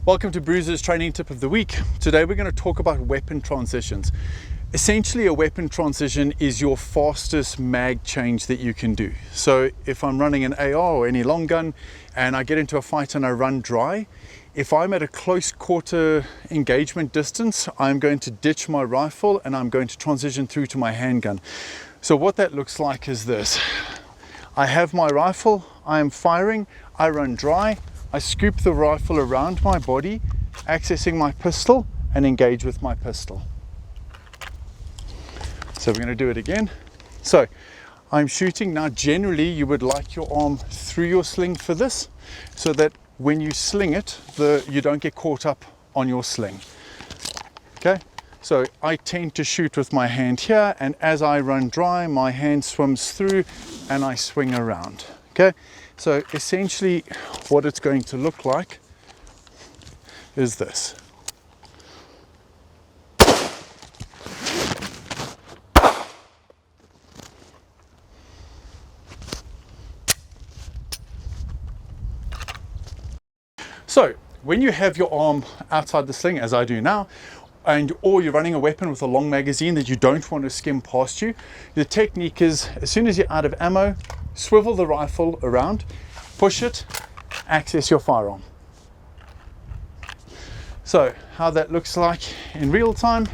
Welcome to Bruiser's training tip of the week. Today we're going to talk about weapon transitions. Essentially, a weapon transition is your fastest mag change that you can do. So if I'm running an AR or any long gun and I get into a fight and I run dry, if I'm at a close quarter engagement distance, I'm going to ditch my rifle and I'm going to transition through to my handgun. So what that looks like is this. I have my rifle, I am firing, I run dry, I scoop the rifle around my body, accessing my pistol, and engage with my pistol. So we're going to do it again. So I'm shooting. Now generally you would like your arm through your sling for this, so that when you sling it, you don't get caught up on your sling. Okay, so I tend to shoot with my hand here, and as I run dry, my hand swims through and I swing around. Okay, so essentially what it's going to look like is this. So when you have your arm outside the sling, as I do now, or you're running a weapon with a long magazine that you don't want to skim past you, the technique is, as soon as you're out of ammo, swivel the rifle around, push it, access your firearm. So how that looks like in real time,